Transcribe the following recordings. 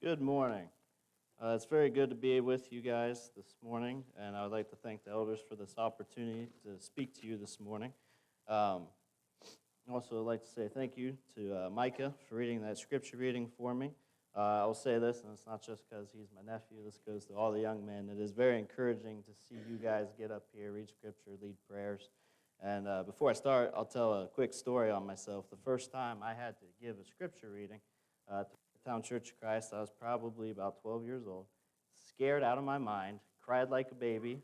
Good morning. It's very good to be with you guys this morning, and I would like to thank the elders for this opportunity to speak to you this morning. Also, I'd like to say thank you to Micah for reading that scripture reading for me. I'll say this, and it's not just because he's my nephew. This goes to all the young men. It is very encouraging to see you guys get up here, read scripture, lead prayers. And before I start, I'll tell a quick story on myself. The first time I had to give a scripture reading to Town Church of Christ, I was probably about 12 years old, scared out of my mind, cried like a baby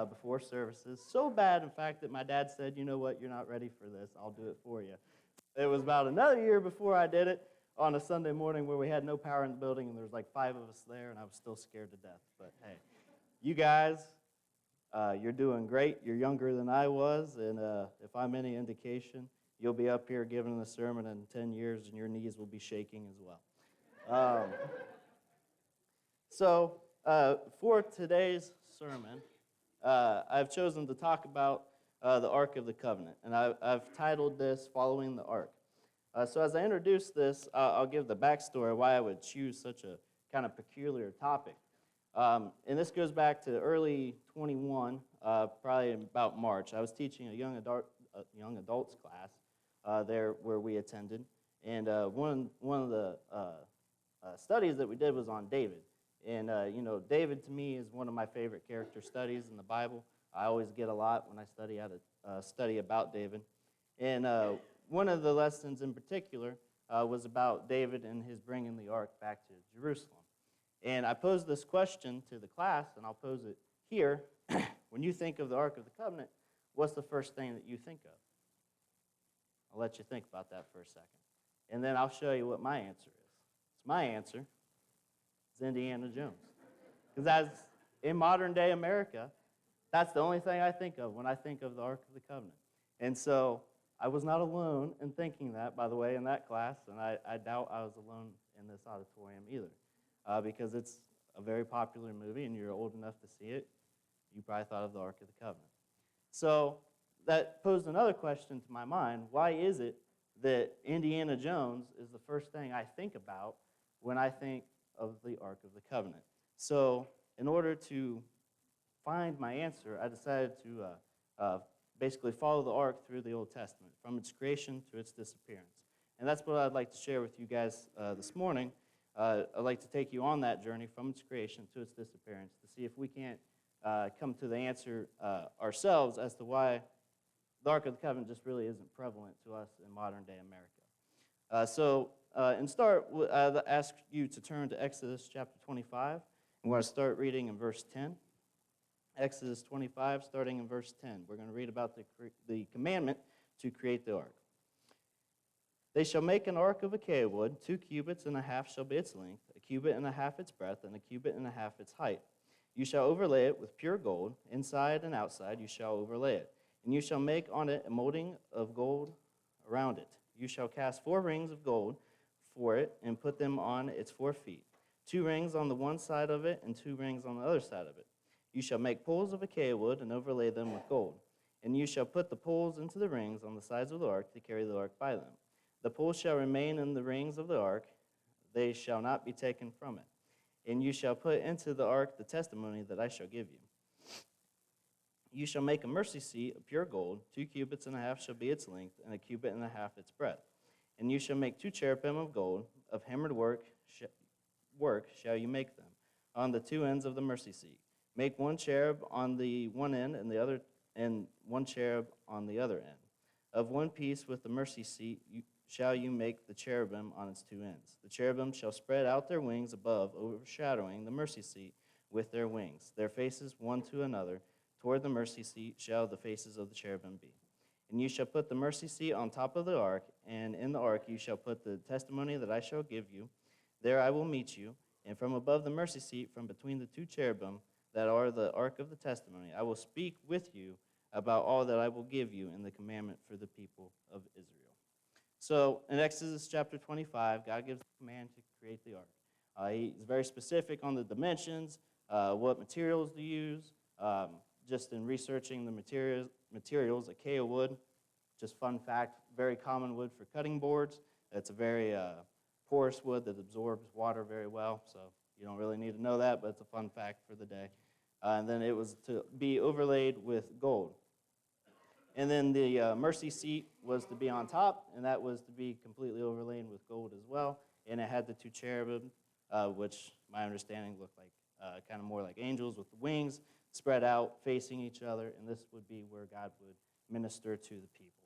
before services, so bad, in fact, that my dad said, you know what, you're not ready for this, I'll do it for you. It was about another year before I did it on a Sunday morning where we had no power in the building, and there was like 5 of us there, and I was still scared to death. But hey, you guys, you're doing great. You're younger than I was, and if I'm any indication, you'll be up here giving a sermon in 10 years, and your knees will be shaking as well. So for today's sermon, I've chosen to talk about the Ark of the Covenant, and I've titled this Following the Ark. So as I introduce this, I'll give the backstory why I would choose such a kind of peculiar topic. And this goes back to early 21, probably about March. I was teaching a young adults class there where we attended, and one of the studies that we did was on David. And, David to me is one of my favorite character studies in the Bible. I always get a lot when I study about David. And one of the lessons in particular was about David and his bringing the ark back to Jerusalem. And I posed this question to the class, and I'll pose it here. When you think of the Ark of the Covenant, what's the first thing that you think of? I'll let you think about that for a second. And then I'll show you what my answer is. My answer is Indiana Jones. Because in modern day America, that's the only thing I think of when I think of the Ark of the Covenant. And so I was not alone in thinking that, by the way, in that class, and I doubt I was alone in this auditorium either. Because it's a very popular movie and you're old enough to see it, you probably thought of the Ark of the Covenant. So that posed another question to my mind. Why is it that Indiana Jones is the first thing I think about when I think of the Ark of the Covenant? So in order to find my answer, I decided to basically follow the Ark through the Old Testament, from its creation to its disappearance. And that's what I'd like to share with you guys this morning. I'd like to take you on that journey from its creation to its disappearance to see if we can't come to the answer ourselves as to why the Ark of the Covenant just really isn't prevalent to us in modern-day America. And start, I'll ask you to turn to Exodus chapter 25. I'm going to start reading in verse 10. Exodus 25, starting in verse 10. We're going to read about the commandment to create the ark. They shall make an ark of acacia wood. 2 cubits and a half shall be its length, 1 cubit and a half its breadth, and 1 cubit and a half its height. You shall overlay it with pure gold. Inside and outside you shall overlay it. And you shall make on it a molding of gold around it. You shall cast 4 rings of gold for it and put them on its 4 feet, 2 rings on the one side of it and 2 rings on the other side of it. You shall make poles of acacia wood and overlay them with gold. And you shall put the poles into the rings on the sides of the ark to carry the ark by them. The poles shall remain in the rings of the ark. They shall not be taken from it. And you shall put into the ark the testimony that I shall give you. You shall make a mercy seat of pure gold. 2 cubits and a half shall be its length, and 1 cubit and a half its breadth. And you shall make 2 cherubim of gold. Of hammered work shall you make them, on the 2 ends of the mercy seat. Make 1 cherub on the one end, and 1 cherub on the other end. Of one piece with the mercy seat shall you make the cherubim on its 2 ends. The cherubim shall spread out their wings above, overshadowing the mercy seat with their wings. Their faces one to another. Toward the mercy seat shall the faces of the cherubim be. And you shall put the mercy seat on top of the ark, and in the ark you shall put the testimony that I shall give you. There I will meet you, and from above the mercy seat, from between the 2 cherubim that are the ark of the testimony, I will speak with you about all that I will give you in the commandment for the people of Israel. So in Exodus chapter 25, God gives the command to create the ark. He's very specific on the dimensions, what materials to use. Just in researching the materials, acacia wood, just fun fact, very common wood for cutting boards. It's a very porous wood that absorbs water very well, so you don't really need to know that, but it's a fun fact for the day. And then it was to be overlaid with gold. And then the mercy seat was to be on top, and that was to be completely overlaid with gold as well. And it had the two cherubim, which my understanding looked like kind of more like angels with the wings spread out facing each other, and this would be where God would minister to the people.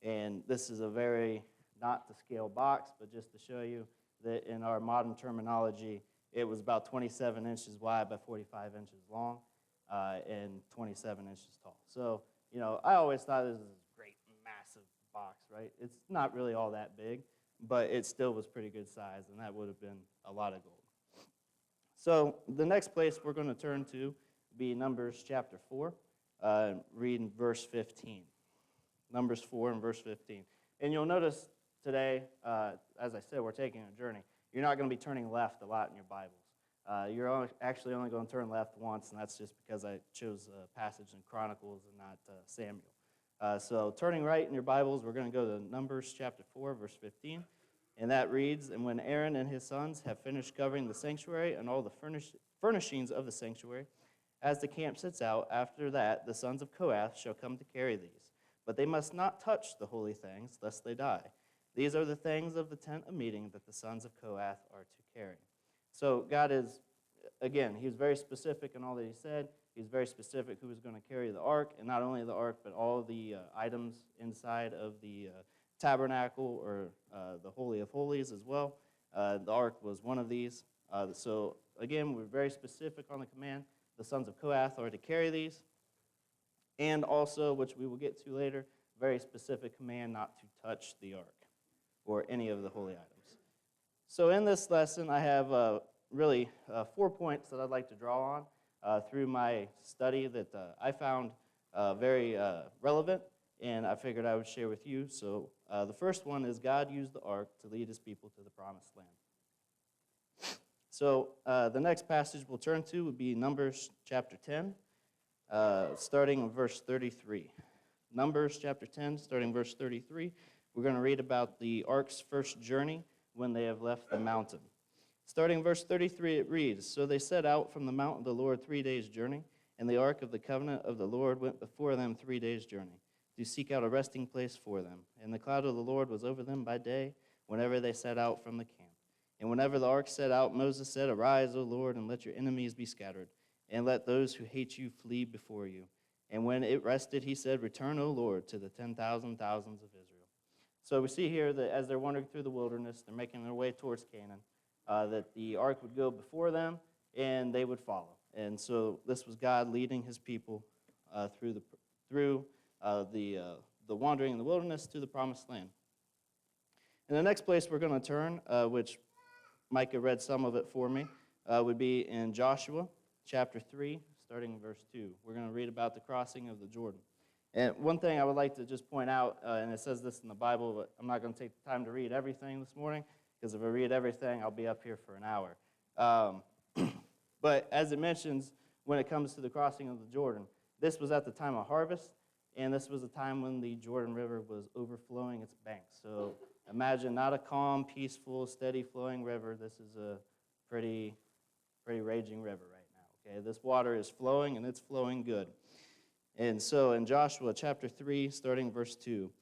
And this is a very not to scale box, but just to show you that in our modern terminology, it was about 27 inches wide by 45 inches long and 27 inches tall. So, you know, I always thought this was a great, massive box, right? It's not really all that big, but it still was pretty good size, and that would have been a lot of gold. So the next place we're going to turn to be Numbers chapter 4, reading verse 15. Numbers 4 and verse 15. And you'll notice today, as I said, we're taking a journey. You're not going to be turning left a lot in your Bibles. You're actually only going to turn left once, and that's just because I chose a passage in Chronicles and not Samuel. So turning right in your Bibles, we're going to go to Numbers chapter 4, verse 15. And that reads, "And when Aaron and his sons have finished covering the sanctuary and all the furnishings of the sanctuary, as the camp sits out, after that the sons of Kohath shall come to carry these. But they must not touch the holy things, lest they die. These are the things of the tent of meeting that the sons of Kohath are to carry." So God is, again, he was very specific in all that he said. He was very specific who was going to carry the ark, and not only the ark, but all the items inside of the tabernacle or the Holy of Holies as well. The ark was one of these. So again, we're very specific on the command. The sons of Kohath are to carry these. And also, which we will get to later, very specific command not to touch the ark or any of the holy items. So in this lesson, I have really 4 points that I'd like to draw on through my study that I found very relevant, and I figured I would share with you. So the first one is God used the ark to lead his people to the promised land. So the next passage we'll turn to would be Numbers chapter 10, starting in verse 33. Numbers chapter 10, starting verse 33. We're going to read about the ark's first journey when they have left the mountain. Starting verse 33, it reads, "So they set out from the mount of the Lord 3 days' journey, and the ark of the covenant of the Lord went before them 3 days' journey, to seek out a resting place for them. And the cloud of the Lord was over them by day, whenever they set out from the camp. And whenever the ark set out, Moses said, 'Arise, O Lord, and let your enemies be scattered, and let those who hate you flee before you.' And when it rested, he said, 'Return, O Lord, to the 10,000 thousands of Israel.'" So we see here that as they're wandering through the wilderness, they're making their way towards Canaan, that the ark would go before them, and they would follow. And so this was God leading his people through the wandering in the wilderness to the promised land. And the next place we're going to turn, which Micah read some of it for me, would be in Joshua chapter 3, starting in verse 2. We're going to read about the crossing of the Jordan. And one thing I would like to just point out, and it says this in the Bible, but I'm not going to take the time to read everything this morning, because if I read everything, I'll be up here for an hour. But as it mentions, when it comes to the crossing of the Jordan, this was at the time of harvest, and this was a time when the Jordan River was overflowing its banks. So imagine not a calm, peaceful, steady flowing river. This is a pretty raging river right now. Okay, this water is flowing, and it's flowing good. And so in Joshua chapter 3, starting verse 2,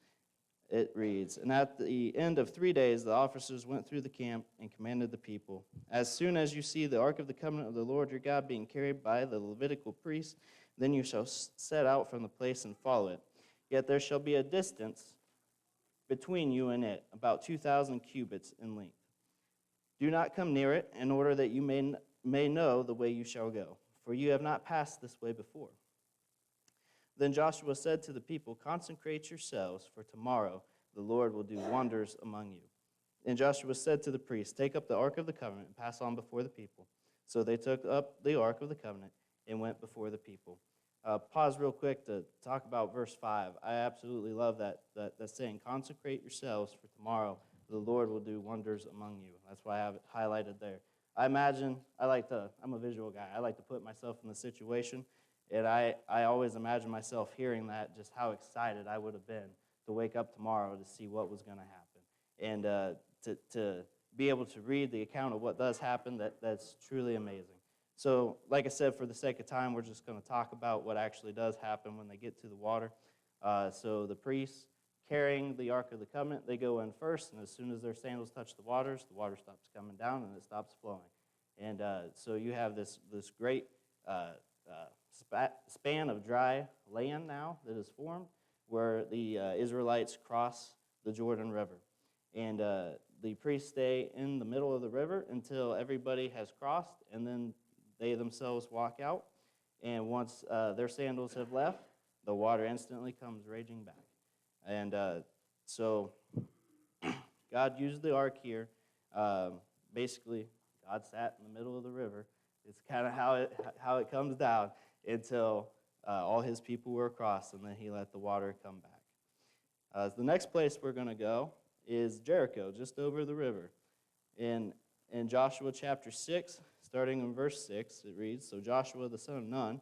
it reads, "And at the end of 3 days, the officers went through the camp and commanded the people, 'As soon as you see the ark of the covenant of the Lord your God being carried by the Levitical priests, then you shall set out from the place and follow it. Yet there shall be a distance between you and it, about 2,000 cubits in length. Do not come near it, in order that you may know the way you shall go, for you have not passed this way before.' Then Joshua said to the people, 'Consecrate yourselves, for tomorrow the Lord will do wonders among you.' And Joshua said to the priests, 'Take up the ark of the covenant and pass on before the people.' So they took up the ark of the covenant and went before the people." Pause real quick to talk about verse 5. I absolutely love that saying, "Consecrate yourselves, for tomorrow the Lord will do wonders among you." That's why I have it highlighted there. I'm a visual guy. I like to put myself in the situation, and I always imagine myself hearing that, just how excited I would have been to wake up tomorrow to see what was going to happen. And to be able to read the account of what does happen, that's truly amazing. So, like I said, for the sake of time, we're just going to talk about what actually does happen when they get to the water. So the priests carrying the Ark of the Covenant, they go in first, and as soon as their sandals touch the water stops coming down and it stops flowing. And so you have this great span of dry land now that is formed where the Israelites cross the Jordan River. And the priests stay in the middle of the river until everybody has crossed, and then they themselves walk out. And once their sandals have left, the water instantly comes raging back. And so God used the ark here. Basically, God sat in the middle of the river. It's kind of how it comes down until all his people were across, and then he let the water come back. The next place we're going to go is Jericho, just over the river. In Joshua chapter 6, starting in verse 6, it reads, "So Joshua the son of Nun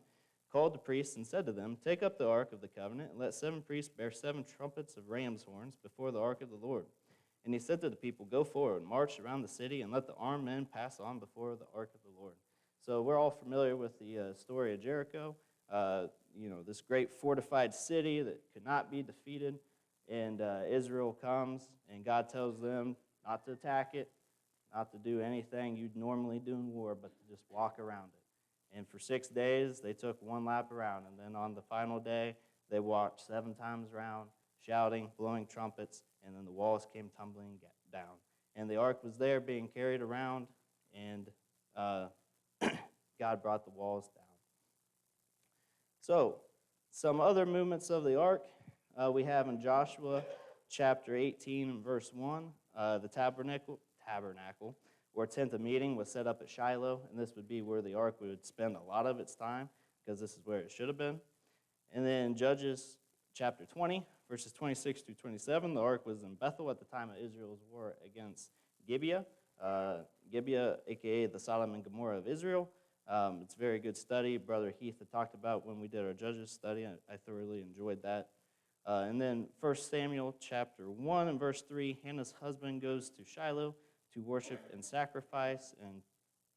called the priests and said to them, 'Take up the ark of the covenant, and let 7 priests bear 7 trumpets of ram's horns before the ark of the Lord.' And he said to the people, 'Go forward, march around the city, and let the armed men pass on before the ark of the Lord.'" So we're all familiar with the story of Jericho, this great fortified city that could not be defeated. And Israel comes, and God tells them not to attack it, not to do anything you'd normally do in war, but to just walk around it. And for 6 days, they took 1 lap around. And then on the final day, they walked 7 times around, shouting, blowing trumpets, and then the walls came tumbling down. And the ark was there being carried around, and God brought the walls down. So, some other movements of the ark we have in Joshua chapter 18 and verse 1. The tabernacle, or tent of meeting, was set up at Shiloh, and this would be where the ark would spend a lot of its time, because this is where it should have been. And then Judges chapter 20, verses 26 through 27, the ark was in Bethel at the time of Israel's war against Gibeah, a.k.a. the Sodom and Gomorrah of Israel. It's a very good study. Brother Heath had talked about when we did our Judges study. I thoroughly enjoyed that. And then 1 Samuel chapter 1 and verse 3, Hannah's husband goes to Shiloh to worship and sacrifice. And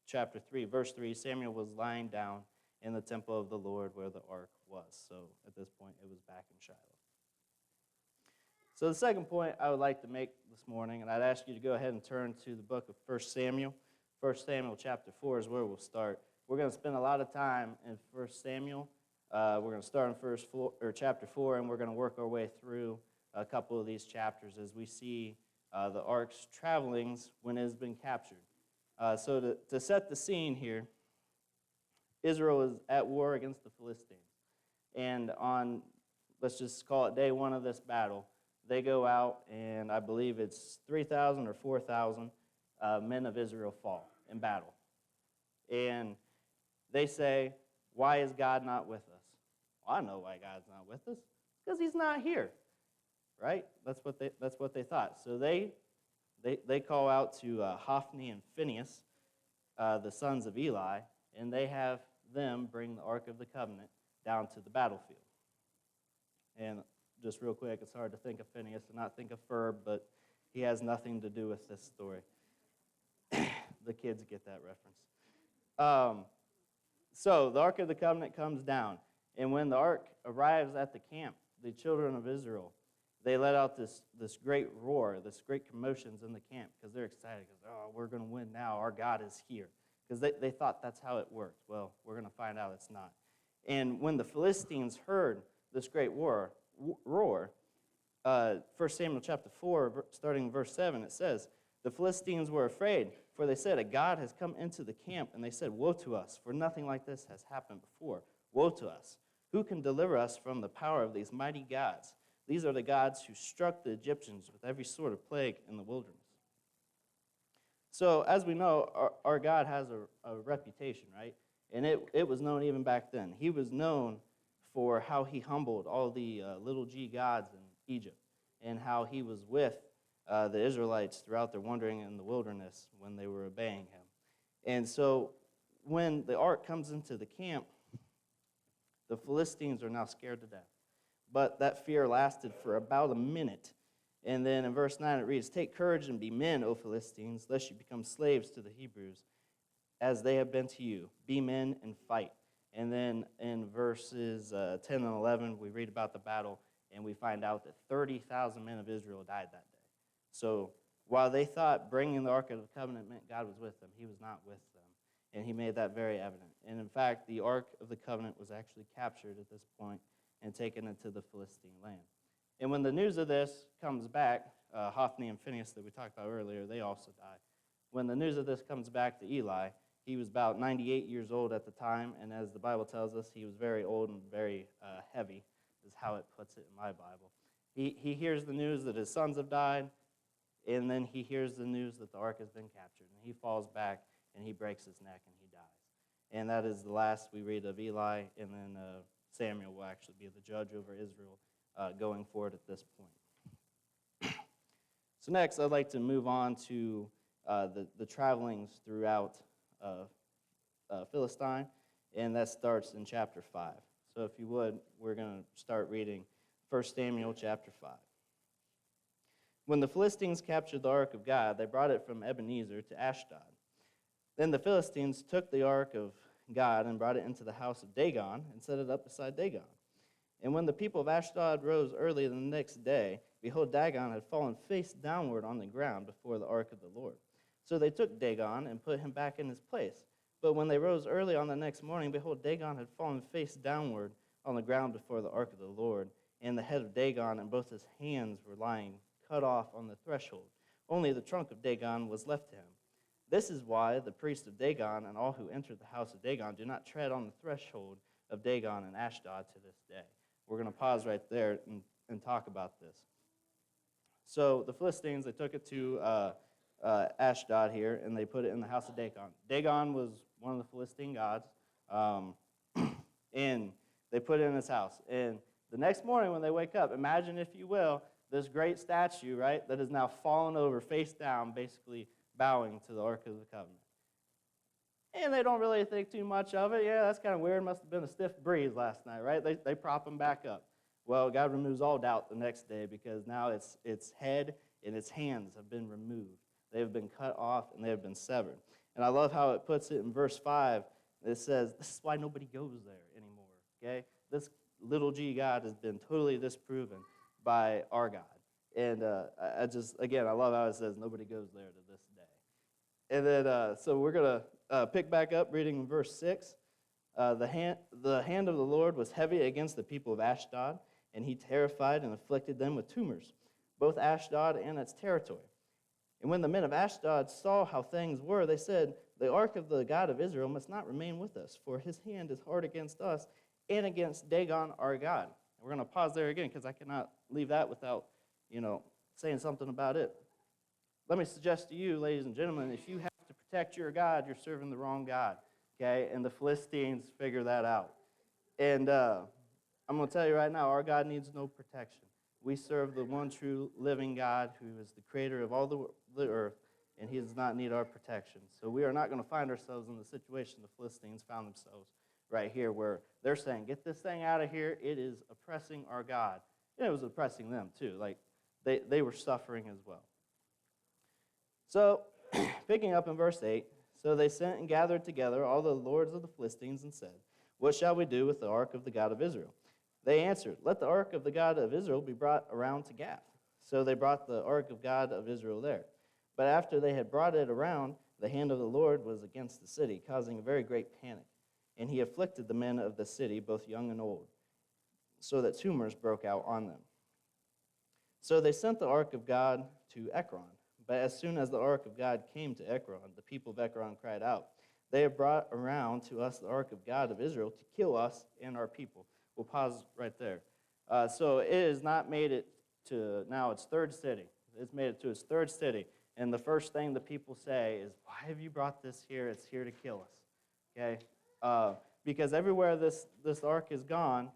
chapter 3, verse 3, Samuel was lying down in the temple of the Lord where the ark was. So at this point, it was back in Shiloh. So the second point I would like to make this morning, and I'd ask you to go ahead and turn to the book of 1 Samuel. 1 Samuel chapter 4 is where we'll start. We're going to spend a lot of time in 1 Samuel. We're going to start in chapter 4, and we're going to work our way through a couple of these chapters as we see the ark's travelings when it has been captured. So to set the scene here, Israel is at war against the Philistines. And on, let's just call it day 1 of this battle, they go out, and I believe it's 3,000 or 4,000 men of Israel fall in battle. And they say, "Why is God not with us?" Well, I know why God's not with us. Because he's not here, right? That's what they thought. So they call out to Hophni and Phinehas, the sons of Eli, and they have them bring the Ark of the Covenant down to the battlefield. And just real quick, it's hard to think of Phinehas and not think of Ferb, but he has nothing to do with this story. The kids get that reference. So the Ark of the Covenant comes down, and when the Ark arrives at the camp, the children of Israel, they let out this great roar, this great commotions in the camp, because they're excited, because, oh, we're going to win now, our God is here. Because they thought that's how it worked. Well, we're going to find out it's not. And when the Philistines heard this great roar, 1 Samuel chapter 4, starting in verse 7, it says, "The Philistines were afraid, for they said, 'A god has come into the camp.' And they said, 'Woe to us, for nothing like this has happened before. Woe to us! Who can deliver us from the power of these mighty gods? These are the gods who struck the Egyptians with every sort of plague in the wilderness.'" So, as we know, our God has a reputation, right? And it was known even back then. He was known for how he humbled all the little g gods in Egypt, and how he was with the Israelites throughout their wandering in the wilderness when they were obeying him. And so when the ark comes into the camp, the Philistines are now scared to death. But that fear lasted for about a minute, And then in verse 9 it reads, "Take courage and be men, O Philistines, lest you become slaves to the Hebrews, as they have been to you. Be men and fight." And then in verses 10 and 11, we read about the battle, and we find out that 30,000 men of Israel died that day. So while they thought bringing the Ark of the Covenant meant God was with them, he was not with them. And he made that very evident. And in fact, the Ark of the Covenant was actually captured at this point and taken into the Philistine land. And when the news of this comes back, Hophni and Phinehas that we talked about earlier, they also die. When the news of this comes back to Eli, he was about 98 years old at the time, and as the Bible tells us, he was very old and very heavy, is how it puts it in my Bible. He hears the news that his sons have died, and then he hears the news that the ark has been captured, and he falls back, and he breaks his neck, and he dies. And that is the last we read of Eli, and then Samuel will actually be the judge over Israel going forward at this point. So next, I'd like to move on to the travelings throughout Philistine, and that starts in chapter 5. So if you would, we're going to start reading 1 Samuel chapter 5. When the Philistines captured the ark of God, they brought it from Ebenezer to Ashdod. Then the Philistines took the ark of God and brought it into the house of Dagon and set it up beside Dagon. And when the people of Ashdod rose early the next day, behold, Dagon had fallen face downward on the ground before the ark of the Lord. So they took Dagon and put him back in his place. But when they rose early on the next morning, behold, Dagon had fallen face downward on the ground before the ark of the Lord, and the head of Dagon and both his hands were lying cut off on the threshold. Only the trunk of Dagon was left to him. This is why the priest of Dagon and all who enter the house of Dagon do not tread on the threshold of Dagon and Ashdod to this day. We're going to pause right there and talk about this. So the Philistines, they took it to Ashdod here, and they put it in the house of Dagon. Dagon was one of the Philistine gods, and they put it in his house. And the next morning when they wake up, imagine, if you will, this great statue, right, that is now fallen over, face down, basically bowing to the Ark of the Covenant. And they don't really think too much of it. Yeah, that's kind of weird. Must have been a stiff breeze last night, right? They prop him back up. Well, God removes all doubt the next day, because now its head and its hands have been removed. They have been cut off and they have been severed. And I love how it puts it in verse 5. It says, this is why nobody goes there anymore, okay? This little g God has been totally disproven by our God. And I love how it says nobody goes there to this day. And then, so we're going to pick back up reading in verse 6. The hand of the Lord was heavy against the people of Ashdod, and he terrified and afflicted them with tumors, both Ashdod and its territory. And when the men of Ashdod saw how things were, they said, the ark of the God of Israel must not remain with us, for his hand is hard against us and against Dagon our God. And we're going to pause there again, because I cannot leave that without, saying something about it. Let me suggest to you, ladies and gentlemen, if you have to protect your God, you're serving the wrong God, okay? And the Philistines figure that out. And I'm going to tell you right now, our God needs no protection. We serve the one true living God who is the creator of all the earth, and he does not need our protection. So we are not going to find ourselves in the situation the Philistines found themselves right here, where they're saying, get this thing out of here. It is oppressing our God. And it was oppressing them too. Like, they were suffering as well. So, picking up in verse 8, so they sent and gathered together all the lords of the Philistines and said, what shall we do with the ark of the God of Israel? They answered, let the ark of the God of Israel be brought around to Gath. So they brought the ark of God of Israel there. But after they had brought it around, the hand of the Lord was against the city, causing a very great panic. And he afflicted the men of the city, both young and old, so that tumors broke out on them. So they sent the ark of God to Ekron. But as soon as the ark of God came to Ekron, the people of Ekron cried out, they have brought around to us the ark of God of Israel to kill us and our people. We'll pause right there. So it has not made it to now its third city. It's made it to its third city. And the first thing the people say is, why have you brought this here? It's here to kill us. Okay? Because everywhere this ark is gone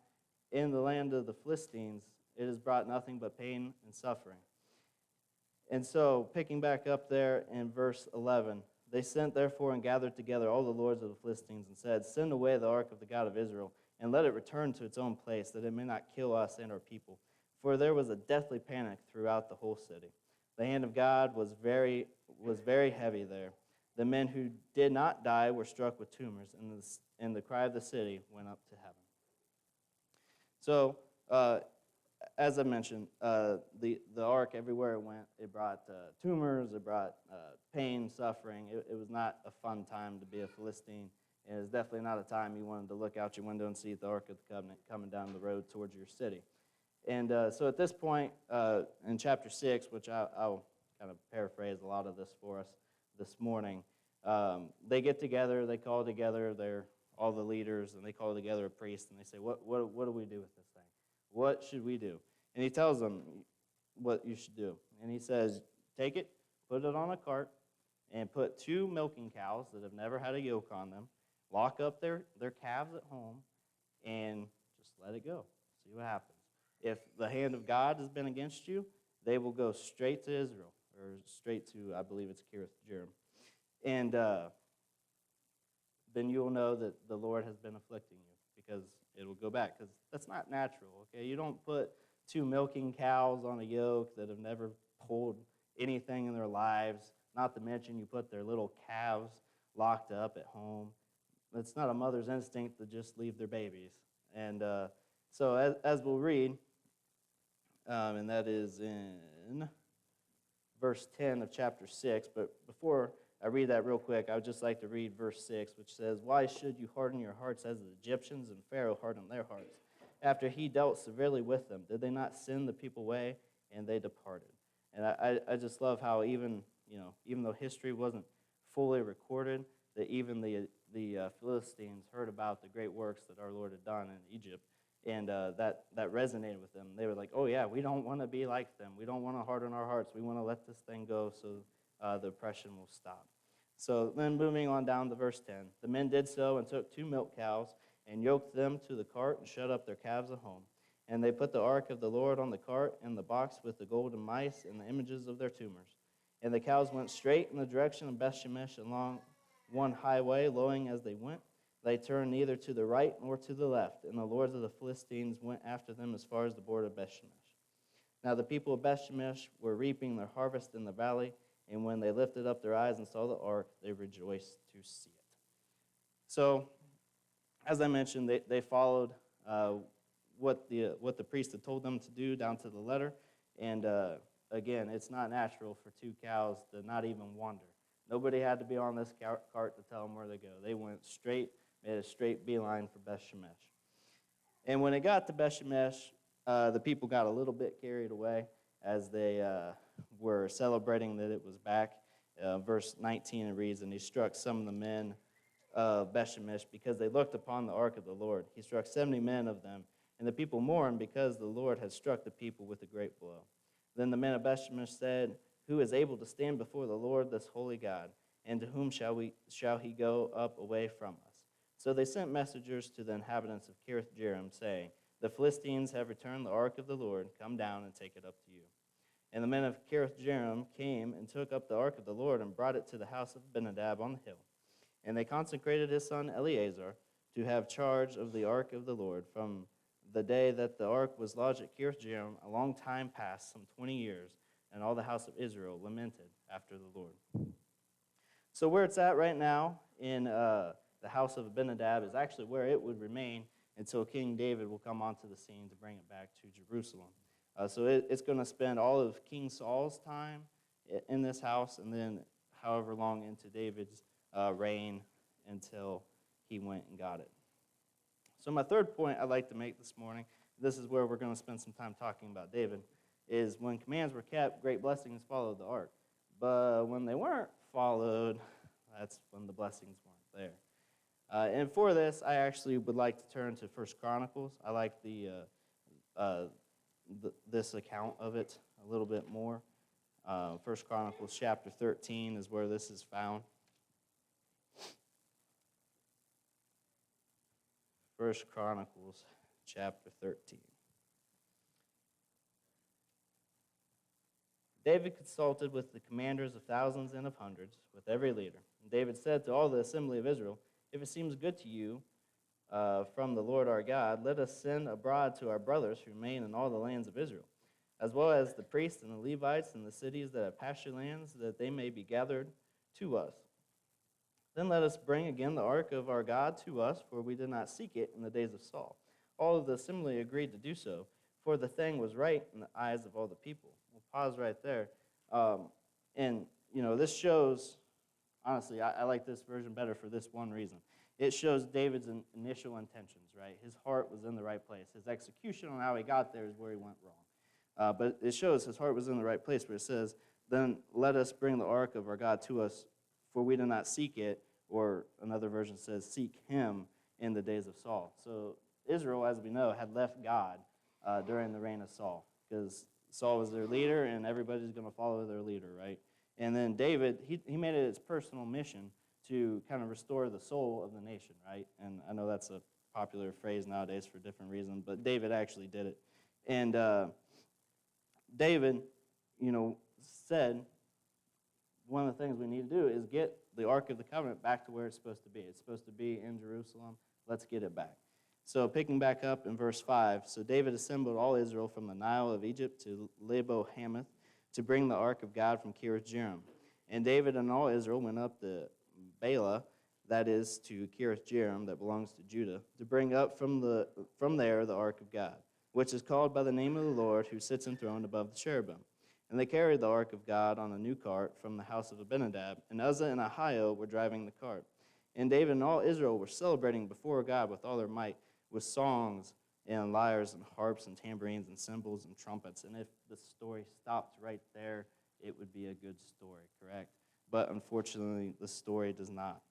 in the land of the Philistines, it has brought nothing but pain and suffering. And so, picking back up there in verse 11, they sent therefore and gathered together all the lords of the Philistines and said, send away the ark of the God of Israel, and let it return to its own place, that it may not kill us and our people. for there was a deathly panic throughout the whole city. The hand of God was very heavy there. The men who did not die were struck with tumors, and the cry of the city went up to heaven. So, as I mentioned, the ark, everywhere it went, it brought tumors, it brought pain, suffering. It was not a fun time to be a Philistine. And it was definitely not a time you wanted to look out your window and see the Ark of the Covenant coming down the road towards your city. And so at this point, in chapter 6, which I'll kind of paraphrase a lot of this for us this morning, they get together, they call together all the leaders, and they call together a priest, and they say, what do we do with this thing? What should we do? And he tells them what you should do. And he says, take it, put it on a cart, and put 2 milking cows that have never had a yoke on them, lock up their calves at home, and just let it go. See what happens. If the hand of God has been against you, they will go straight to Israel, or straight to, I believe it's Kirith Jearim. And then you will know that the Lord has been afflicting you, because it will go back, because that's not natural, okay? You don't put 2 milking cows on a yoke that have never pulled anything in their lives, not to mention you put their little calves locked up at home. It's not a mother's instinct to just leave their babies. And so as we'll read, and that is in verse 10 of chapter 6, but before I read that real quick, I would just like to read verse 6, which says, "Why should you harden your hearts as the Egyptians and Pharaoh hardened their hearts? After he dealt severely with them, did they not send the people away, and they departed?" And I just love how even though history wasn't fully recorded, that even the Philistines heard about the great works that our Lord had done in Egypt, and that resonated with them. They were like, oh yeah, we don't want to be like them. We don't want to harden our hearts. We want to let this thing go so the oppression will stop. So then moving on down to verse 10, the men did so and took 2 milk cows and yoked them to the cart and shut up their calves at home. And they put the ark of the Lord on the cart and the box with the golden mice and the images of their tumors. And the cows went straight in the direction of Bethshemesh along one highway, lowing as they went. They turned neither to the right nor to the left, and the lords of the Philistines went after them as far as the border of Bethshemesh. Now the people of Bethshemesh were reaping their harvest in the valley, and when they lifted up their eyes and saw the ark, they rejoiced to see it. So, as I mentioned, they followed what the priest had told them to do down to the letter, and again, it's not natural for 2 cows to not even wander. Nobody had to be on this cart to tell them where to go. They went straight, made a straight beeline for Bethshemesh. And when it got to Bethshemesh, the people got a little bit carried away as they were celebrating that it was back. Verse 19 it reads, "And he struck some of the men of Bethshemesh because they looked upon the ark of the Lord. He struck 70 men of them, and the people mourned because the Lord had struck the people with a great blow. Then the men of Bethshemesh said, 'Who is able to stand before the Lord, this holy God? And to whom shall he go up away from us?' So they sent messengers to the inhabitants of Kirith Jearim, saying, 'The Philistines have returned the ark of the Lord. Come down and take it up to you.' And the men of Kirith Jearim came and took up the ark of the Lord and brought it to the house of Abinadab on the hill. And they consecrated his son Eleazar to have charge of the ark of the Lord from the day that the ark was lodged at Kirith Jearim, a long time past, some 20 years, and all the house of Israel lamented after the Lord." So where it's at right now in the house of Abinadab is actually where it would remain until King David will come onto the scene to bring it back to Jerusalem. So it's going to spend all of King Saul's time in this house, and then however long into David's reign until he went and got it. So my third point I'd like to make this morning, this is where we're going to spend some time talking about David, is when commands were kept, great blessings followed the ark. But when they weren't followed, that's when the blessings weren't there. And for this, I actually would like to turn to 1 Chronicles. I like this account of it a little bit more. 1 Chronicles chapter 13 is where this is found. 1 Chronicles chapter 13. David consulted with the commanders of thousands and of hundreds, with every leader. And David said to all the assembly of Israel, "If it seems good to you, from the Lord our God, let us send abroad to our brothers who remain in all the lands of Israel, as well as the priests and the Levites in the cities that have pasture lands, that they may be gathered to us. Then let us bring again the ark of our God to us, for we did not seek it in the days of Saul. All of the assembly agreed to do so, for the thing was right in the eyes of all the people. We'll pause right there. This shows, honestly, I like this version better for this one reason. It shows David's initial intentions, right? His heart was in the right place. His execution on how he got there is where he went wrong. But it shows his heart was in the right place, where it says, then let us bring the ark of our God to us, for we did not seek it, or another version says, seek him in the days of Saul. So Israel, as we know, had left God during the reign of Saul, because Saul was their leader, and everybody's going to follow their leader, right? And then David, he made it his personal mission to kind of restore the soul of the nation, right? And I know that's a popular phrase nowadays for different reasons, but David actually did it. And David, said, one of the things we need to do is get the Ark of the Covenant back to where it's supposed to be. It's supposed to be in Jerusalem. Let's get it back. So picking back up in verse 5, so David assembled all Israel from the Nile of Egypt to Lebo-Hamath to bring the Ark of God from Kiriath-Jearim. And David and all Israel went up to Bela, that is to Kiriath-Jearim, that belongs to Judah, to bring up from there the Ark of God, which is called by the name of the Lord, who sits enthroned above the cherubim. And they carried the ark of God on a new cart from the house of Abinadab, and Uzzah and Ahio were driving the cart. And David and all Israel were celebrating before God with all their might, with songs and lyres and harps and tambourines and cymbals and trumpets. And if the story stopped right there, it would be a good story, correct? But unfortunately, the story does not.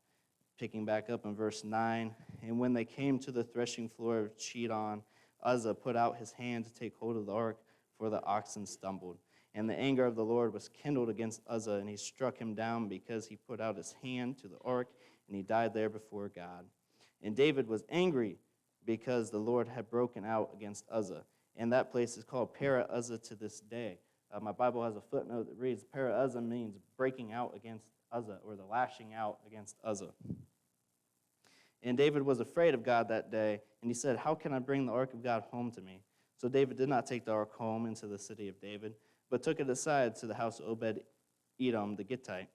Picking back up in verse 9, and when they came to the threshing floor of Chidon, Uzzah put out his hand to take hold of the ark, for the oxen stumbled. And the anger of the Lord was kindled against Uzzah, and he struck him down because he put out his hand to the ark, and he died there before God. And David was angry because the Lord had broken out against Uzzah. And that place is called Para-Uzzah to this day. My Bible has a footnote that reads, Para-Uzzah means breaking out against Uzzah, or the lashing out against Uzzah. And David was afraid of God that day, and he said, how can I bring the ark of God home to me? So David did not take the ark home into the city of David, but took it aside to the house of Obed-Edom the Gittite.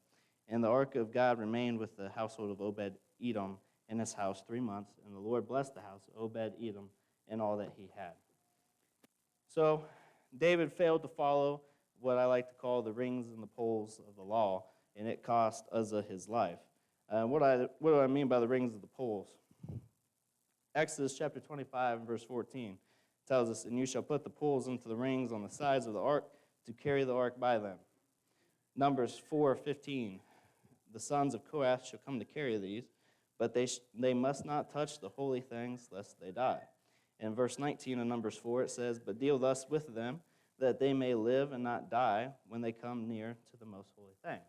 And the ark of God remained with the household of Obed-Edom in his house 3 months, and the Lord blessed the house of Obed-Edom and all that he had. So David failed to follow what I like to call the rings and the poles of the law, and it cost Uzzah his life. What do I mean by the rings of the poles? Exodus chapter 25 and verse 14 tells us, and you shall put the poles into the rings on the sides of the ark to carry the ark by them. Numbers 4:15, the sons of Kohath shall come to carry these, but they must not touch the holy things, lest they die. In verse 19 of Numbers 4, it says, but deal thus with them, that they may live and not die when they come near to the most holy things.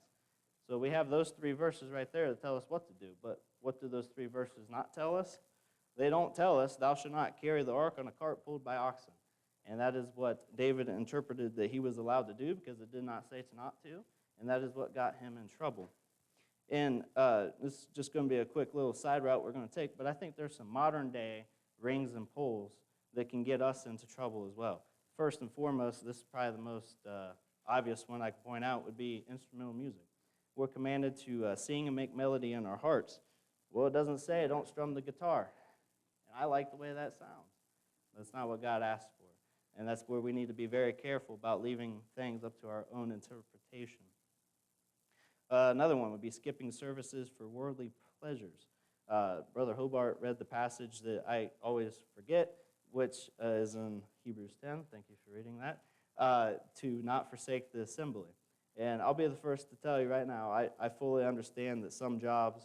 So we have those 3 verses right there that tell us what to do. But what do those 3 verses not tell us? They don't tell us, thou shalt not carry the ark on a cart pulled by oxen. And that is what David interpreted that he was allowed to do, because it did not say to not to. And that is what got him in trouble. And this is just going to be a quick little side route we're going to take, but I think there's some modern day rings and poles that can get us into trouble as well. First and foremost, this is probably the most obvious one I can point out, would be instrumental music. We're commanded to sing and make melody in our hearts. Well, it doesn't say don't strum the guitar. And I like the way that sounds. That's not what God asked for. And that's where we need to be very careful about leaving things up to our own interpretation. Another one would be skipping services for worldly pleasures. Brother Hobart read the passage that I always forget, which is in Hebrews 10. Thank you for reading that. To not forsake the assembly. And I'll be the first to tell you right now, I fully understand that some jobs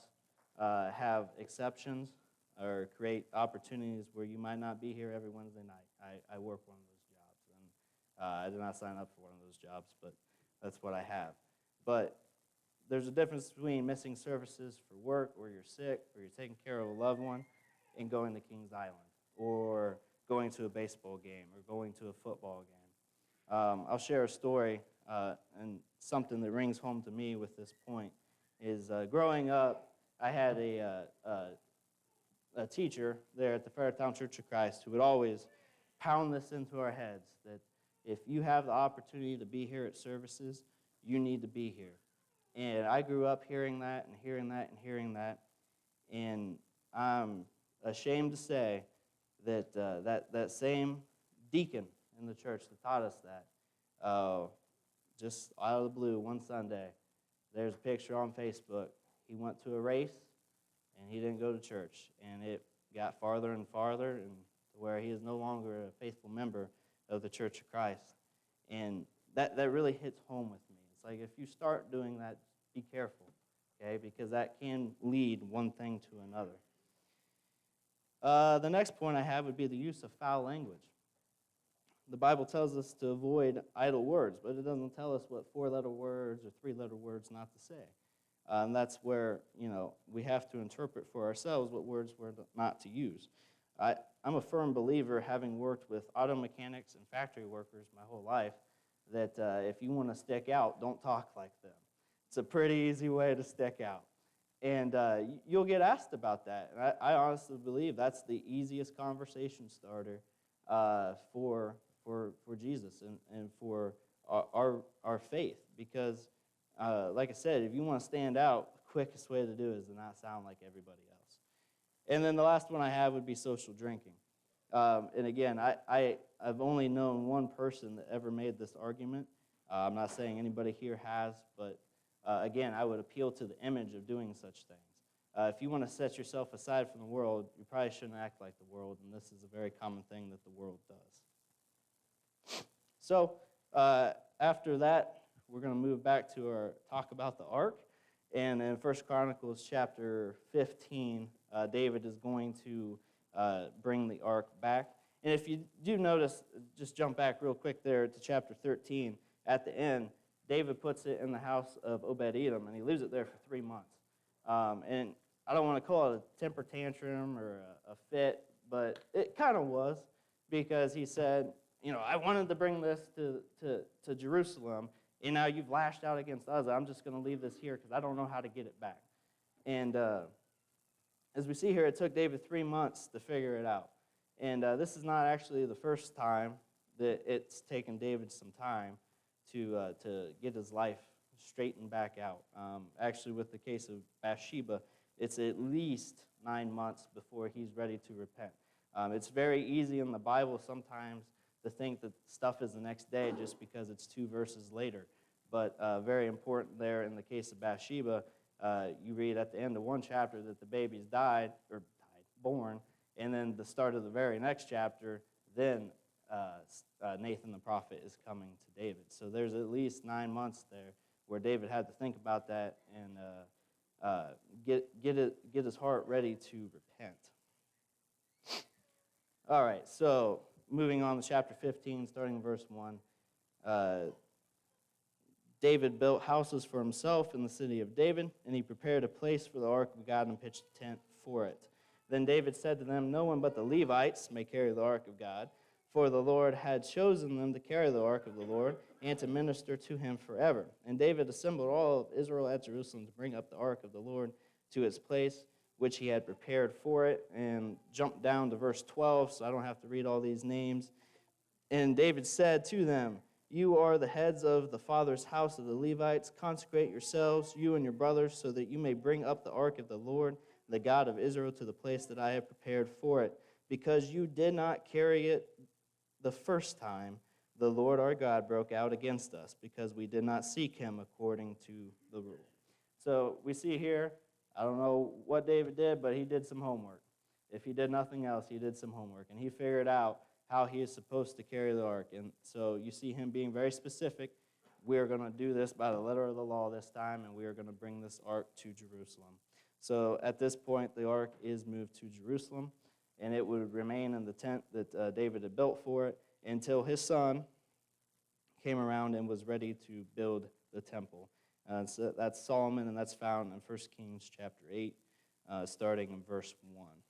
have exceptions or create opportunities where you might not be here every Wednesday night. I work one of those jobs, and I did not sign up for one of those jobs, but that's what I have. But there's a difference between missing services for work, or you're sick, or you're taking care of a loved one, and going to Kings Island, or going to a baseball game, or going to a football game. I'll share a story, and something that rings home to me with this point is growing up, I had a teacher there at the Fairtown Church of Christ who would always pound this into our heads that if you have the opportunity to be here at services, you need to be here. And I grew up hearing that and hearing that and hearing that, and I'm ashamed to say that that same deacon in the church that taught us that, just out of the blue one Sunday, there's a picture on Facebook. He went to a race, and he didn't go to church, and it got farther and farther, and to where he is no longer a faithful member of the Church of Christ. And that really hits home with me. It's like if you start doing that, be careful, okay, because that can lead one thing to another. The next point I have would be the use of foul language. The Bible tells us to avoid idle words, but it doesn't tell us what four-letter words or three-letter words not to say. And that's where, we have to interpret for ourselves what words we're not to use. I'm a firm believer, having worked with auto mechanics and factory workers my whole life, that if you want to stick out, don't talk like them. It's a pretty easy way to stick out. And you'll get asked about that. And I honestly believe that's the easiest conversation starter for Jesus and for our faith. Because, like I said, if you want to stand out, the quickest way to do it is to not sound like everybody else. And then the last one I have would be social drinking. And again, I've only known one person that ever made this argument. I'm not saying anybody here has, but again, I would appeal to the image of doing such things. If you want to set yourself aside from the world, you probably shouldn't act like the world, and this is a very common thing that the world does. So after that, we're going to move back to our talk about the ark. And in 1 Chronicles chapter 15, David is going to bring the ark back. And if you do notice, just jump back real quick there to chapter 13. At the end, David puts it in the house of Obed-Edom, and he leaves it there for 3 months. And I don't want to call it a temper tantrum or a fit, but it kind of was, because he said, I wanted to bring this to Jerusalem, and now you've lashed out against us. I'm just going to leave this here because I don't know how to get it back. And as we see here, it took David 3 months to figure it out. And this is not actually the first time that it's taken David some time to get his life straightened back out. Actually, with the case of Bathsheba, it's at least 9 months before he's ready to repent. It's very easy in the Bible sometimes to think that stuff is the next day just because it's 2 verses later. But very important there in the case of Bathsheba, you read at the end of one chapter that the baby's born, and then the start of the very next chapter, then Nathan the prophet is coming to David. So there's at least 9 months there where David had to think about that and get his heart ready to repent. All right, so moving on to chapter 15, starting in verse 1. David built houses for himself in the city of David, and he prepared a place for the ark of God and pitched a tent for it. Then David said to them, "No one but the Levites may carry the ark of God, for the Lord had chosen them to carry the ark of the Lord and to minister to him forever." And David assembled all of Israel at Jerusalem to bring up the ark of the Lord to its place, which he had prepared for it. And jump down to verse 12, so I don't have to read all these names. And David said to them, "You are the heads of the father's house of the Levites. Consecrate yourselves, you and your brothers, so that you may bring up the ark of the Lord, the God of Israel, to the place that I have prepared for it. Because you did not carry it the first time, the Lord our God broke out against us, because we did not seek him according to the rule." So we see here, I don't know what David did, but he did some homework. If he did nothing else, he did some homework. And he figured out how he is supposed to carry the ark. And so you see him being very specific. We are going to do this by the letter of the law this time, and we are going to bring this ark to Jerusalem. So at this point, the ark is moved to Jerusalem, and it would remain in the tent that David had built for it until his son came around and was ready to build the temple. So that's Solomon, and that's found in 1 Kings chapter 8, starting in verse 1.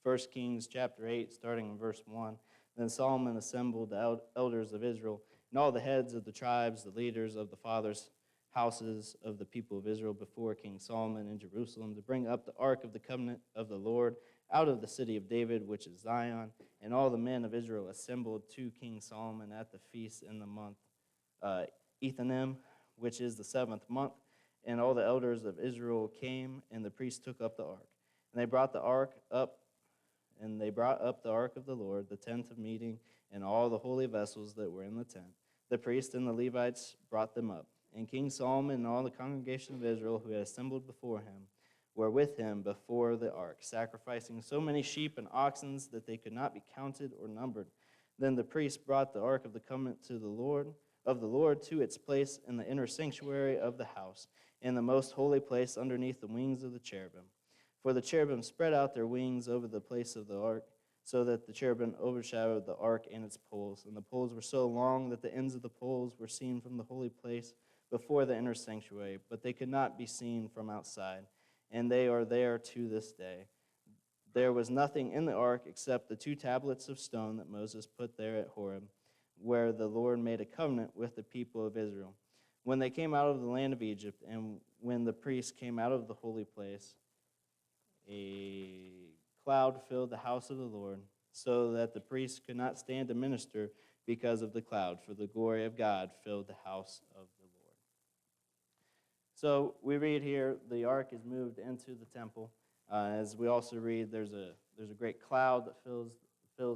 1 Kings chapter 8, starting in verse 1. Then Solomon assembled the elders of Israel and all the heads of the tribes, the leaders of the fathers' houses of the people of Israel before King Solomon in Jerusalem to bring up the Ark of the Covenant of the Lord out of the city of David, which is Zion. And all the men of Israel assembled to King Solomon at the feast in the month Ethanim, which is the 7th month. And all the elders of Israel came, and the priests took up the ark. And they brought the ark up, and they brought up the ark of the Lord, the tent of meeting, and all the holy vessels that were in the tent. The priests and the Levites brought them up. And King Solomon and all the congregation of Israel who had assembled before him were with him before the ark, sacrificing so many sheep and oxen that they could not be counted or numbered. Then the priests brought the ark of the covenant to the Lord to its place in the inner sanctuary of the house, in the most holy place underneath the wings of the cherubim. For the cherubim spread out their wings over the place of the ark, so that the cherubim overshadowed the ark and its poles. And the poles were so long that the ends of the poles were seen from the holy place before the inner sanctuary, but they could not be seen from outside. And they are there to this day. There was nothing in the ark except the 2 tablets of stone that Moses put there at Horeb, where the Lord made a covenant with the people of Israel. When they came out of the land of Egypt, and when the priests came out of the holy place, a cloud filled the house of the Lord, so that the priests could not stand to minister because of the cloud, for the glory of God filled the house of the Lord. So we read here, the ark is moved into the temple. As we also read, there's a great cloud that fills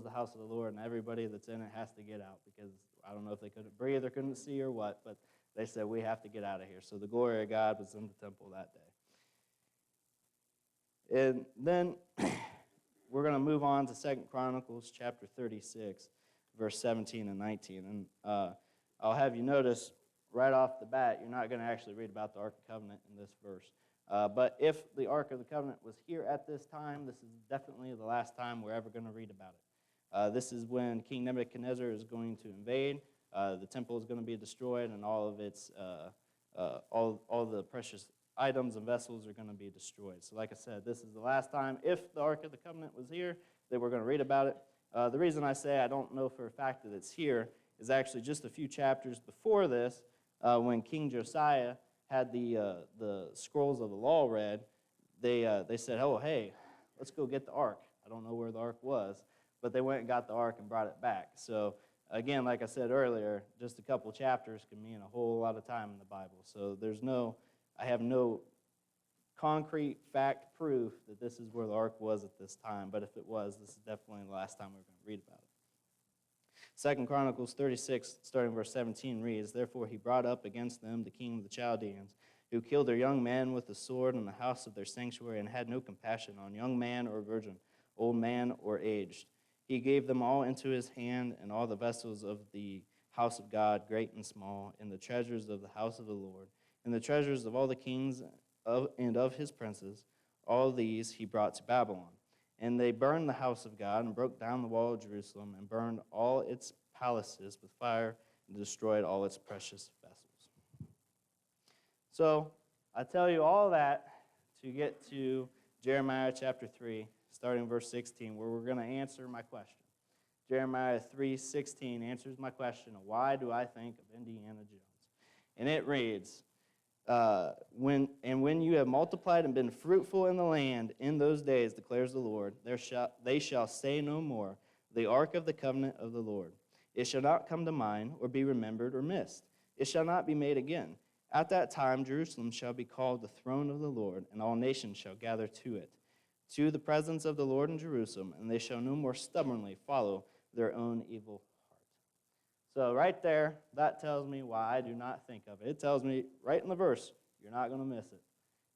the house of the Lord, and everybody that's in it has to get out, because I don't know if they couldn't breathe or couldn't see or what, but they said, we have to get out of here. So the glory of God was in the temple that day. And then we're going to move on to 2 Chronicles chapter 36, verse 17 and 19. And I'll have you notice right off the bat, you're not going to actually read about the Ark of the Covenant in this verse. But if the Ark of the Covenant was here at this time, this is definitely the last time we're ever going to read about it. This is when King Nebuchadnezzar is going to invade. The temple is going to be destroyed, and all of its all the precious items and vessels are going to be destroyed. So like I said, this is the last time, if the Ark of the Covenant was here, that we're going to read about it. The reason I say I don't know for a fact that it's here is actually just a few chapters before this, when King Josiah had the scrolls of the law read. They said, oh, hey, let's go get the ark. I don't know where the ark was, but they went and got the ark and brought it back. So again, like I said earlier, just a couple chapters can mean a whole lot of time in the Bible. So I have no concrete fact proof that this is where the ark was at this time, but if it was, this is definitely the last time we're going to read about it. 2 Chronicles 36, starting verse 17, reads, Therefore he brought up against them the king of the Chaldeans, who killed their young men with the sword in the house of their sanctuary, and had no compassion on young man or virgin, old man or aged. He gave them all into his hand, and all the vessels of the house of God, great and small, and the treasures of the house of the Lord, and the treasures of all the kings and of his princes. All these he brought to Babylon. And they burned the house of God, and broke down the wall of Jerusalem, and burned all its palaces with fire, and destroyed all its precious vessels. So I tell you all that to get to Jeremiah chapter 3, starting verse 16, where we're going to answer my question. Jeremiah 3:16 answers my question of why do I think of Indiana Jones? And it reads, when you have multiplied and been fruitful in the land in those days, declares the Lord, they shall say no more, the ark of the covenant of the Lord. It shall not come to mind or be remembered or missed. It shall not be made again. At that time Jerusalem shall be called the throne of the Lord, and all nations shall gather to it, to the presence of the Lord in Jerusalem, and they shall no more stubbornly follow their own evil heart. So right there, that tells me why I do not think of it. It tells me right in the verse, you're not going to miss it.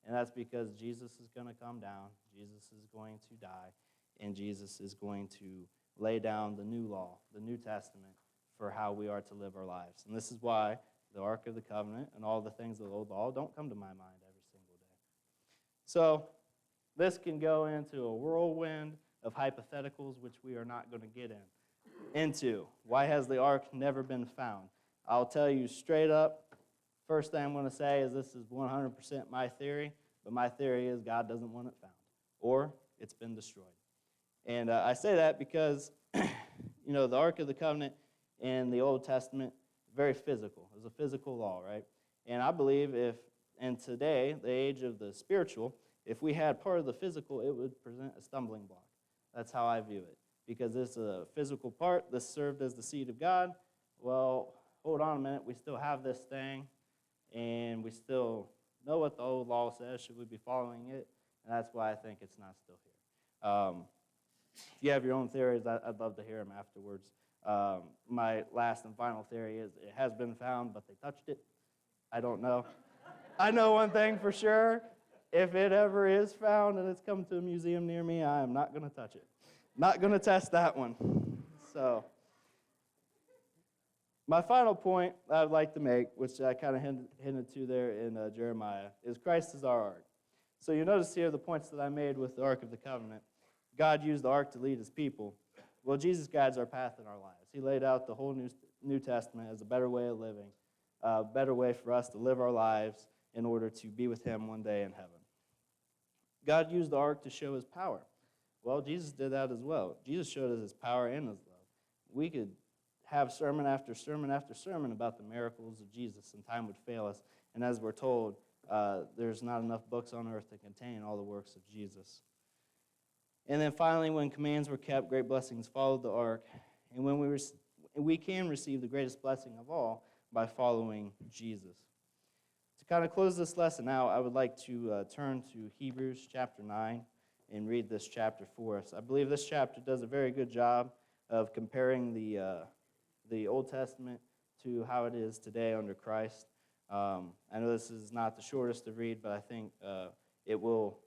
And that's because Jesus is going to come down, Jesus is going to die, and Jesus is going to lay down the new law, the New Testament, for how we are to live our lives. And this is why the Ark of the Covenant and all the things of the old law don't come to my mind every single day. So this can go into a whirlwind of hypotheticals, which we are not going to get into. Why has the ark never been found? I'll tell you straight up, first thing I'm going to say is this is 100% my theory, but my theory is God doesn't want it found, or it's been destroyed. And I say that because, the Ark of the Covenant in the Old Testament, very physical. It was a physical law, right? And I believe and today, the age of the spiritual, if we had part of the physical, it would present a stumbling block. That's how I view it. Because it's a physical part, this served as the seed of God. Well, hold on a minute, we still have this thing, and we still know what the old law says. Should we be following it? And that's why I think it's not still here. If you have your own theories, I'd love to hear them afterwards. My last and final theory is it has been found, but they touched it. I don't know. I know one thing for sure. If it ever is found and it's come to a museum near me, I am not going to touch it. Not going to test that one. So, my final point I'd like to make, which I kind of hinted to there in Jeremiah, is Christ is our ark. So you notice here the points that I made with the Ark of the Covenant. God used the ark to lead his people. Well, Jesus guides our path in our lives. He laid out the whole New Testament as a better way of living, a better way for us to live our lives in order to be with him one day in heaven. God used the ark to show his power. Well, Jesus did that as well. Jesus showed us his power and his love. We could have sermon after sermon after sermon about the miracles of Jesus, and time would fail us. And as we're told, there's not enough books on earth to contain all the works of Jesus. And then finally, when commands were kept, great blessings followed the ark. And when we can receive the greatest blessing of all by following Jesus. To kind of close this lesson out, I would like to turn to Hebrews chapter 9 and read this chapter for us. I believe this chapter does a very good job of comparing the Old Testament to how it is today under Christ. I know this is not the shortest to read, but I think it will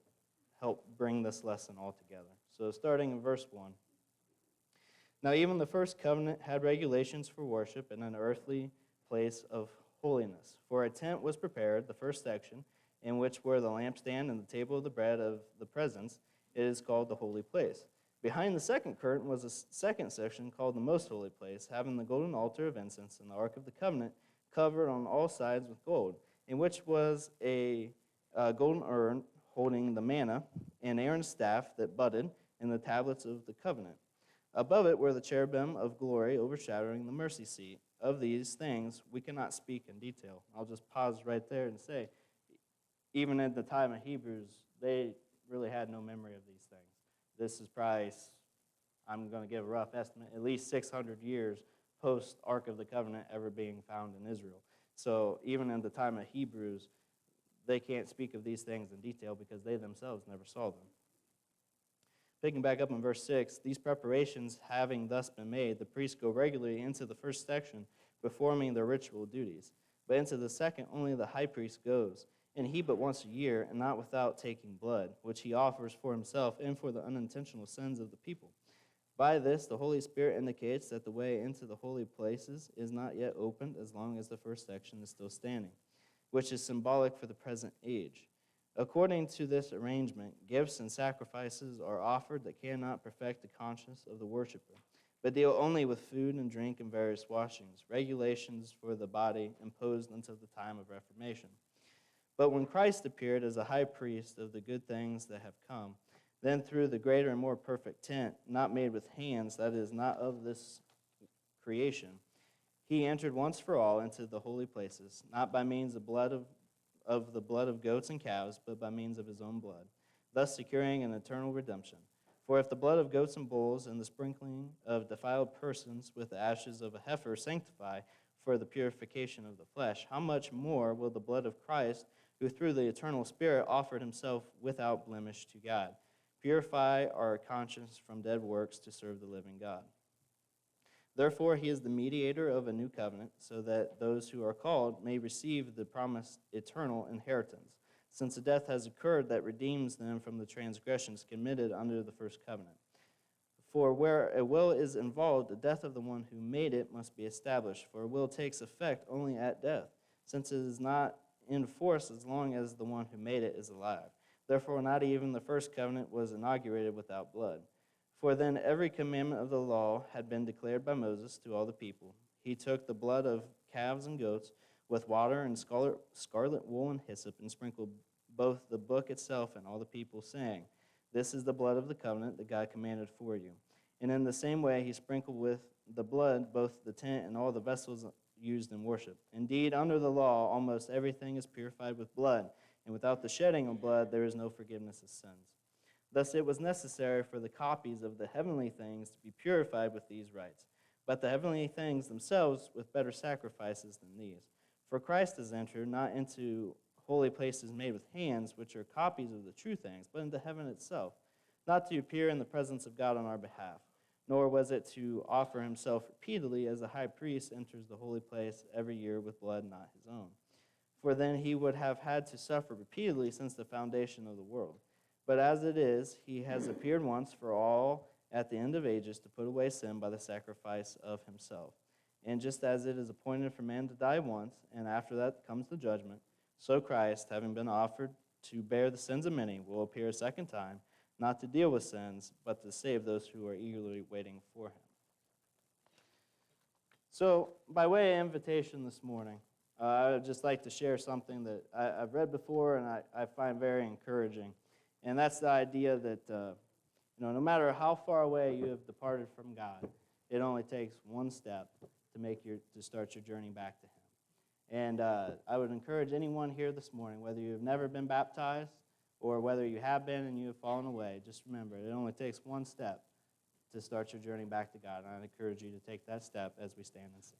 help bring this lesson all together. So starting in verse 1. Now even the first covenant had regulations for worship in an earthly place of holiness. For a tent was prepared, the first section, in which were the lampstand and the table of the bread of the presence. It is called the holy place. Behind the second curtain was a second section called the most holy place, having the golden altar of incense and the Ark of the Covenant covered on all sides with gold, in which was a golden urn holding the manna, and Aaron's staff that budded, and the tablets of the covenant. Above it were the cherubim of glory overshadowing the mercy seat. Of these things we cannot speak in detail. I'll just pause right there and say, even at the time of Hebrews, they really had no memory of these things. This is probably, I'm going to give a rough estimate, at least 600 years post Ark of the Covenant ever being found in Israel. So even in the time of Hebrews, they can't speak of these things in detail because they themselves never saw them. Picking back up in verse 6, these preparations having thus been made, the priests go regularly into the first section, performing their ritual duties. But into the second, only the high priest goes, and he but once a year, and not without taking blood, which he offers for himself and for the unintentional sins of the people. By this, the Holy Spirit indicates that the way into the holy places is not yet opened as long as the first section is still standing, which is symbolic for the present age. According to this arrangement, gifts and sacrifices are offered that cannot perfect the conscience of the worshiper, but deal only with food and drink and various washings, regulations for the body imposed until the time of Reformation. But when Christ appeared as a high priest of the good things that have come, then through the greater and more perfect tent, not made with hands, that is, not of this creation, he entered once for all into the holy places, not by means of the blood of goats and calves, but by means of his own blood, thus securing an eternal redemption. For if the blood of goats and bulls and the sprinkling of defiled persons with the ashes of a heifer sanctify for the purification of the flesh, how much more will the blood of Christ, who through the eternal Spirit offered himself without blemish to God, purify our conscience from dead works to serve the living God? Therefore, he is the mediator of a new covenant, so that those who are called may receive the promised eternal inheritance, since a death has occurred that redeems them from the transgressions committed under the first covenant. For where a will is involved, the death of the one who made it must be established, for a will takes effect only at death, since it is not in force as long as the one who made it is alive. Therefore, not even the first covenant was inaugurated without blood. For then every commandment of the law had been declared by Moses to all the people. He took the blood of calves and goats with water and scarlet wool and hyssop, and sprinkled both the book itself and all the people, saying, "This is the blood of the covenant that God commanded for you." And in the same way he sprinkled with the blood both the tent and all the vessels used in worship. Indeed, under the law, almost everything is purified with blood, and without the shedding of blood, there is no forgiveness of sins. Thus it was necessary for the copies of the heavenly things to be purified with these rites, but the heavenly things themselves with better sacrifices than these. For Christ has entered not into holy places made with hands, which are copies of the true things, but into heaven itself, not to appear in the presence of God on our behalf, nor was it to offer himself repeatedly as the high priest enters the holy place every year with blood not his own. For then he would have had to suffer repeatedly since the foundation of the world. But as it is, he has appeared once for all at the end of ages to put away sin by the sacrifice of himself. And just as it is appointed for man to die once, and after that comes the judgment, so Christ, having been offered to bear the sins of many, will appear a second time, not to deal with sins, but to save those who are eagerly waiting for him. So, by way of invitation this morning, I would just like to share something that I've read before and I find very encouraging. And that's the idea that no matter how far away you have departed from God, it only takes one step to start your journey back to him. And I would encourage anyone here this morning, whether you have never been baptized or whether you have been and you have fallen away, just remember, it only takes one step to start your journey back to God. And I'd encourage you to take that step as we stand and sing.